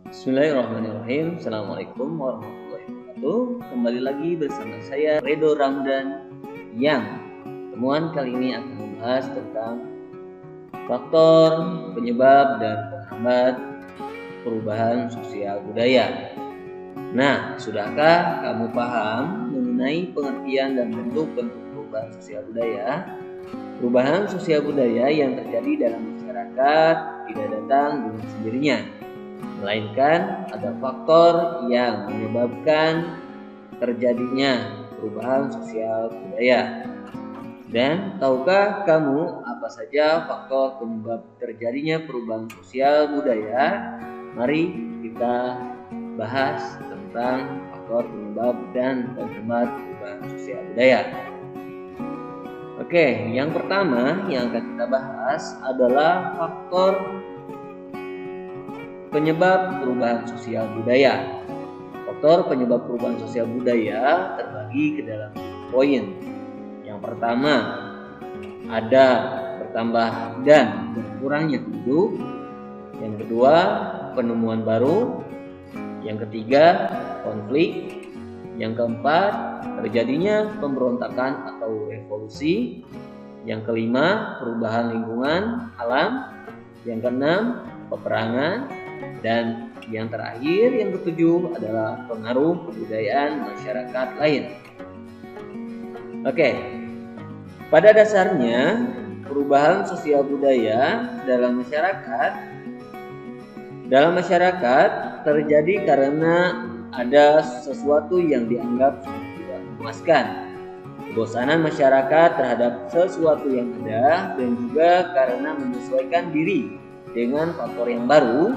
Bismillahirrahmanirrahim. Assalamualaikum warahmatullahi wabarakatuh. Kembali lagi bersama saya Redo Ramdan, yang temuan kali ini akan membahas tentang faktor penyebab dan penghambat perubahan sosial budaya. Nah, sudahkah kamu paham mengenai pengertian dan bentuk-bentuk perubahan sosial budaya? Perubahan sosial budaya yang terjadi dalam masyarakat tidak datang dengan sendirinya, melainkan ada faktor yang menyebabkan terjadinya perubahan sosial budaya. Dan tahukah kamu apa saja faktor penyebab terjadinya perubahan sosial budaya? Mari kita bahas tentang faktor penyebab dan penghambat perubahan sosial budaya. Oke, yang pertama yang akan kita bahas adalah faktor penyebab perubahan sosial budaya. Faktor penyebab perubahan sosial budaya terbagi ke dalam poin. Yang pertama, ada bertambah dan berkurangnya penduduk. Yang kedua, penemuan baru. Yang ketiga, konflik. Yang keempat, terjadinya pemberontakan atau revolusi. Yang kelima, perubahan lingkungan alam. Yang keenam, peperangan. Dan yang terakhir, yang ketujuh adalah pengaruh kebudayaan masyarakat lain. Oke, pada dasarnya perubahan sosial budaya dalam masyarakat terjadi karena ada sesuatu yang dianggap tidak memuaskan, kebosanan masyarakat terhadap sesuatu yang ada, dan juga karena menyesuaikan diri dengan faktor yang baru.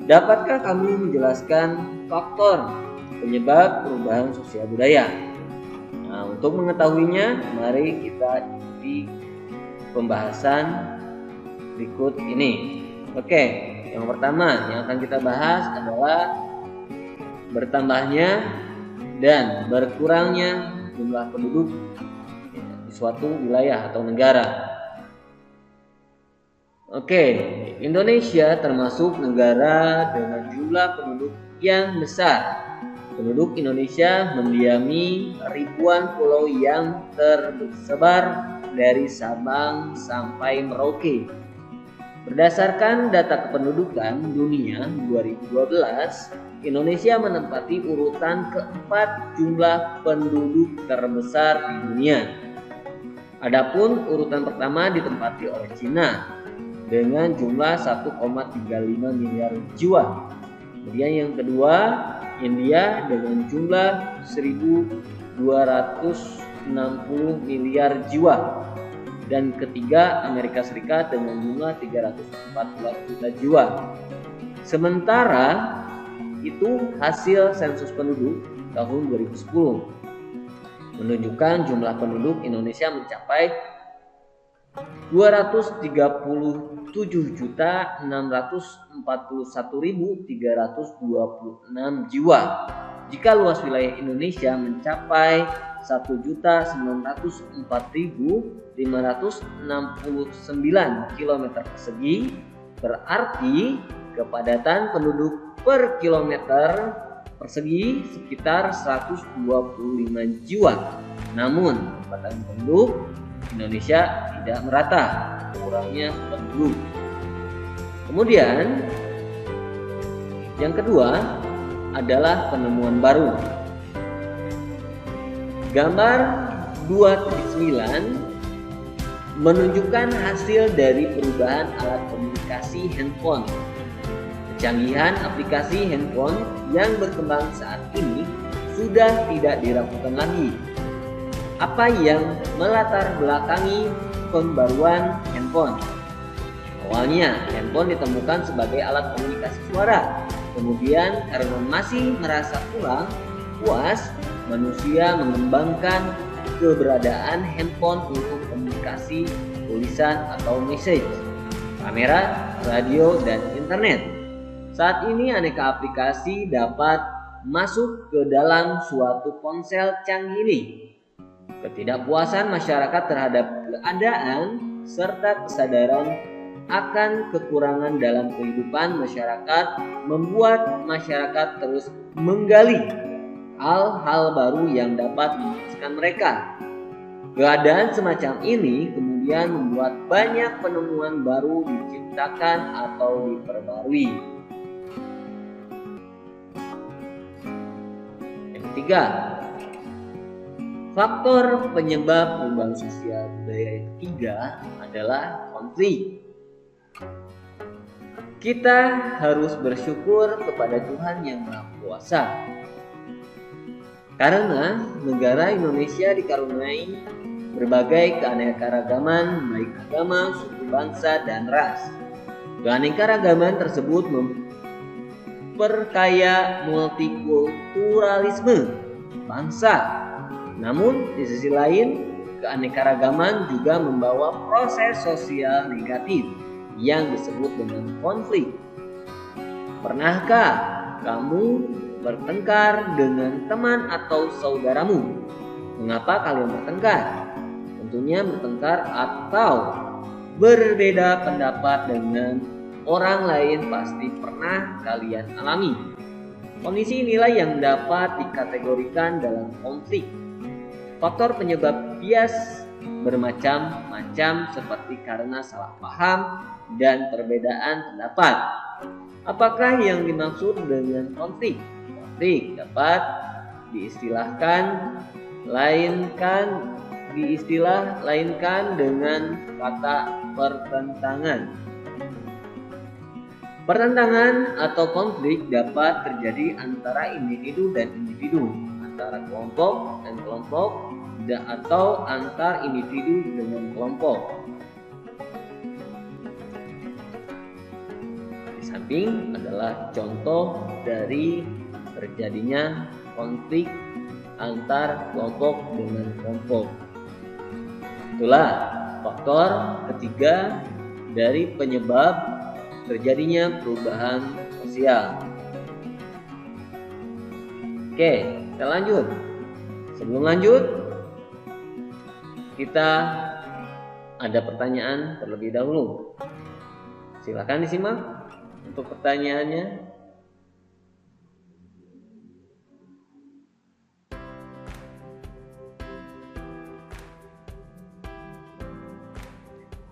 Dapatkah kamu menjelaskan faktor penyebab perubahan sosial budaya? Nah, untuk mengetahuinya, mari kita ikuti pembahasan berikut ini. Oke, yang pertama yang akan kita bahas adalah bertambahnya dan berkurangnya jumlah penduduk di suatu wilayah atau negara. Oke, Indonesia termasuk negara dengan jumlah penduduk yang besar. Penduduk Indonesia mendiami ribuan pulau yang tersebar dari Sabang sampai Merauke. Berdasarkan data kependudukan dunia 2012, Indonesia menempati urutan keempat jumlah penduduk terbesar di dunia. Adapun urutan pertama ditempati oleh Cina dengan jumlah 1,35 miliar jiwa. Kemudian yang kedua, India dengan jumlah 1.260 miliar jiwa. Dan ketiga, Amerika Serikat dengan jumlah 314 juta jiwa. Sementara itu hasil sensus penduduk tahun 2010 menunjukkan jumlah penduduk Indonesia mencapai 237.641.326 jiwa. Jika luas wilayah Indonesia mencapai 1.904.569 km persegi, berarti kepadatan penduduk per kilometer persegi sekitar 125 jiwa. Namun, kepadatan penduduk Indonesia tidak merata, kurangnya penduduk. Kemudian yang kedua adalah penemuan baru. Gambar 2.9 menunjukkan hasil dari perubahan alat komunikasi handphone. Kecanggihan aplikasi handphone yang berkembang saat ini sudah tidak diragukan lagi. Apa yang melatar belakangi pembaruan handphone? Awalnya, handphone ditemukan sebagai alat komunikasi suara. Kemudian, karena masih merasa kurang puas, manusia mengembangkan keberadaan handphone untuk komunikasi tulisan atau message, kamera, radio, dan internet. Saat ini aneka aplikasi dapat masuk ke dalam suatu ponsel canggih ini. Ketidakpuasan masyarakat terhadap keadaan serta kesadaran akan kekurangan dalam kehidupan masyarakat membuat masyarakat terus menggali hal-hal baru yang dapat memuaskan mereka. Keadaan semacam ini kemudian membuat banyak penemuan baru diciptakan atau diperbarui. Yang ketiga, faktor penyebab perubahan sosial budaya yang ketiga adalah konflik. Kita harus bersyukur kepada Tuhan yang Maha Kuasa, karena negara Indonesia dikaruniai berbagai keanekaragaman baik agama, suku, bangsa, dan ras. Keanekaragaman tersebut memperkaya multikulturalisme bangsa. Namun di sisi lain, keanekaragaman juga membawa proses sosial negatif yang disebut dengan konflik. Pernahkah kamu bertengkar dengan teman atau saudaramu? Mengapa kalian bertengkar? Tentunya bertengkar atau berbeda pendapat dengan orang lain pasti pernah kalian alami. Kondisi inilah yang dapat dikategorikan dalam konflik. Faktor penyebab bias bermacam-macam seperti karena salah paham dan perbedaan pendapat. Apakah yang dimaksud dengan konflik? Konflik dapat diistilah-lainkan dengan kata pertentangan. Pertentangan atau konflik dapat terjadi antara individu dan individu, antara kelompok dan kelompok, atau antar individu dengan kelompok. Di samping adalah contoh dari terjadinya konflik antar kelompok dengan kelompok. Itulah faktor ketiga dari penyebab terjadinya perubahan sosial. Oke, kita lanjut. Sebelum lanjut, kita ada pertanyaan terlebih dahulu. Silakan disimak untuk pertanyaannya.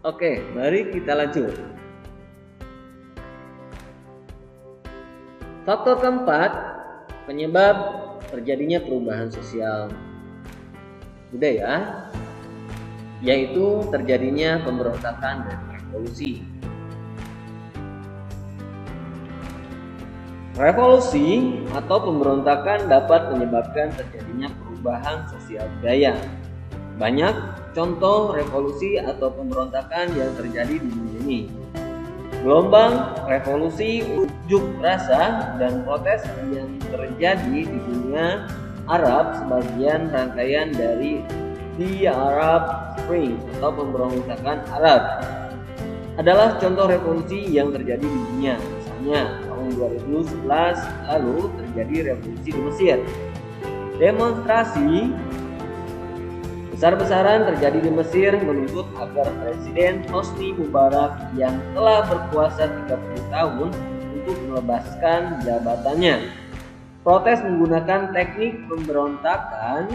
Oke, mari kita lanjut. Faktor keempat, penyebab terjadinya perubahan sosial budaya, yaitu terjadinya pemberontakan dan revolusi. Revolusi atau pemberontakan dapat menyebabkan terjadinya perubahan sosial budaya. Banyak contoh revolusi atau pemberontakan yang terjadi di dunia ini. Gelombang revolusi, unjuk rasa, dan protes yang terjadi di dunia Arab sebagian rangkaian dari The Arab Spring atau pemberontakan Arab adalah contoh revolusi yang terjadi di dunia. Misalnya tahun 2011 lalu terjadi revolusi di Mesir. Demonstrasi besar-besaran terjadi di Mesir menuntut agar Presiden Hosni Mubarak yang telah berkuasa 30 tahun untuk melepaskan jabatannya. Protes menggunakan teknik pemberontakan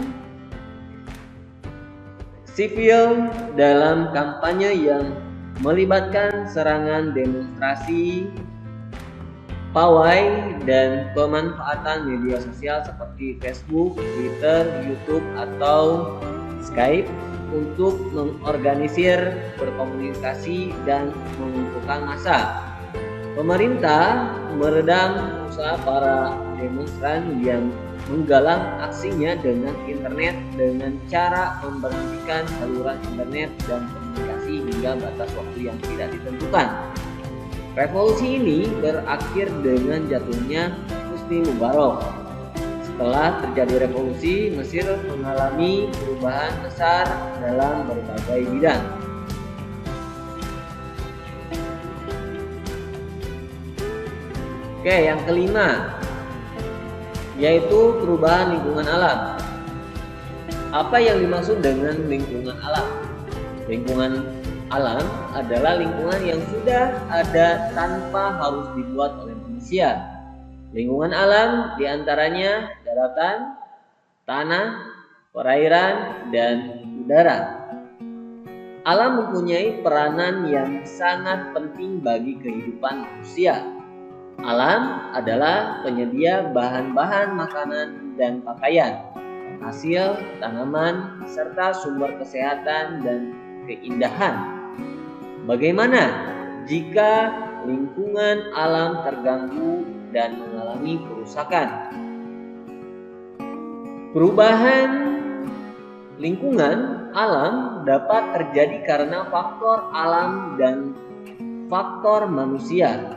sipil dalam kampanye yang melibatkan serangan demonstrasi, pawai, dan pemanfaatan media sosial seperti Facebook, Twitter, YouTube, atau Skype untuk mengorganisir, berkomunikasi, dan mengumpulkan massa. Pemerintah meredam usaha para demonstran yang menggalang aksinya dengan internet dengan cara memberhentikan saluran internet dan komunikasi hingga batas waktu yang tidak ditentukan. Revolusi ini berakhir dengan jatuhnya Hosni Mubarak. Setelah terjadi revolusi, Mesir mengalami perubahan besar dalam berbagai bidang. Oke, yang kelima, yaitu perubahan lingkungan alam. Apa yang dimaksud dengan lingkungan alam? Lingkungan Alam adalah lingkungan yang sudah ada tanpa harus dibuat oleh manusia. Lingkungan alam diantaranya daratan, tanah, perairan, dan udara. Alam mempunyai peranan yang sangat penting bagi kehidupan manusia. Alam adalah penyedia bahan-bahan makanan dan pakaian, hasil tanaman, serta sumber kesehatan dan keindahan. Bagaimana jika lingkungan alam terganggu dan mengalami kerusakan? Perubahan lingkungan alam dapat terjadi karena faktor alam dan faktor manusia.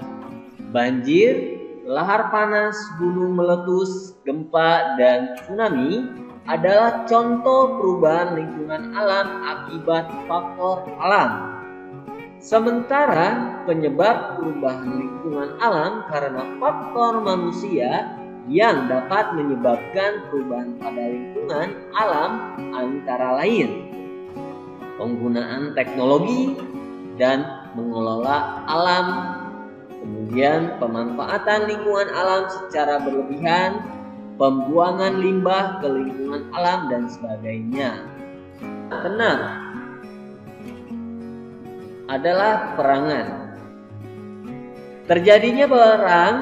Banjir, lahar panas, gunung meletus, gempa, dan tsunami adalah contoh perubahan lingkungan alam akibat faktor alam. Sementara penyebab perubahan lingkungan alam karena faktor manusia yang dapat menyebabkan perubahan pada lingkungan alam antara lain penggunaan teknologi dan mengelola alam, kemudian pemanfaatan lingkungan alam secara berlebihan, pembuangan limbah ke lingkungan alam, dan sebagainya. Keenam adalah perangan. Terjadinya perang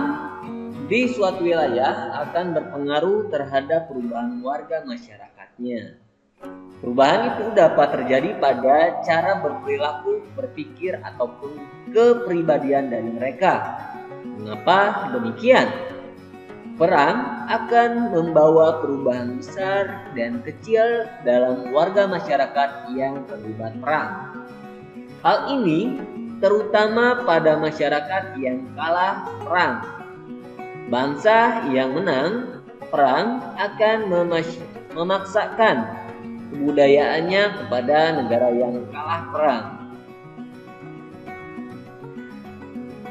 di suatu wilayah akan berpengaruh terhadap perubahan warga masyarakatnya. Perubahan itu dapat terjadi pada cara berperilaku, berpikir, ataupun kepribadian dari mereka. Mengapa demikian? Perang akan membawa perubahan besar dan kecil dalam warga masyarakat yang terlibat perang. Hal ini terutama pada masyarakat yang kalah perang. Bangsa yang menang perang akan memaksakan kebudayaannya kepada negara yang kalah perang.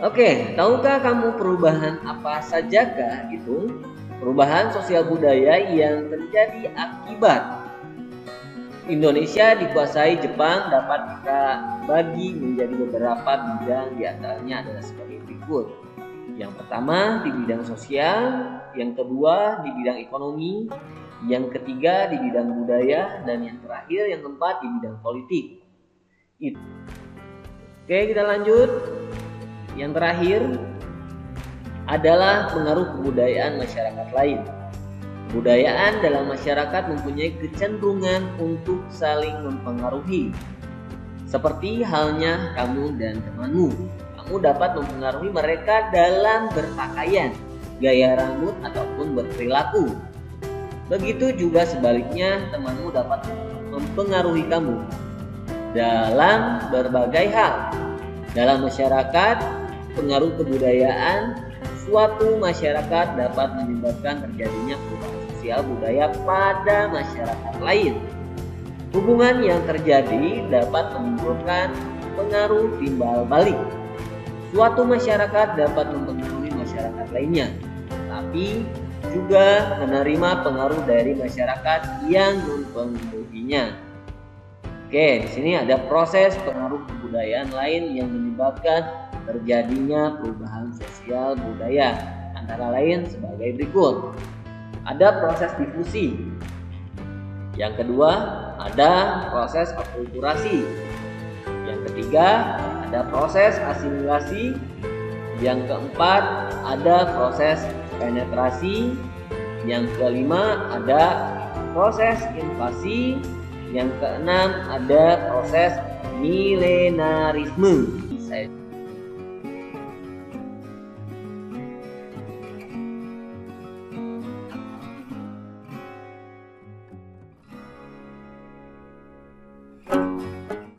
Oke, tahukah kamu perubahan apa sajakah itu? Perubahan sosial budaya yang terjadi akibat Indonesia dikuasai Jepang dapat kita bagi menjadi beberapa bidang, diantaranya adalah sebagai berikut. Yang pertama di bidang sosial, yang kedua di bidang ekonomi, yang ketiga di bidang budaya, dan yang terakhir yang keempat di bidang politik. Oke, kita lanjut. Yang terakhir adalah pengaruh kebudayaan masyarakat lain. Kebudayaan dalam masyarakat mempunyai kecenderungan untuk saling mempengaruhi. Seperti halnya kamu dan temanmu. Kamu dapat mempengaruhi mereka dalam berpakaian, gaya rambut, ataupun berperilaku. Begitu juga sebaliknya, temanmu dapat mempengaruhi kamu dalam berbagai hal. Dalam masyarakat, pengaruh kebudayaan suatu masyarakat dapat menyebabkan terjadinya perubahan sosial budaya pada masyarakat lain. Hubungan yang terjadi dapat menimbulkan pengaruh timbal balik. Suatu masyarakat dapat mempengaruhi masyarakat lainnya, tapi juga menerima pengaruh dari masyarakat yang mempengaruhinya. Oke, di sini ada proses pengaruh kebudayaan lain yang menyebabkan terjadinya perubahan sosial budaya, antara lain sebagai berikut. Ada proses difusi. Yang kedua, ada proses akulturasi. Yang ketiga, ada proses asimilasi. Yang keempat, ada proses penetrasi. Yang kelima, ada proses invasi. Yang keenam, ada proses milenarisme.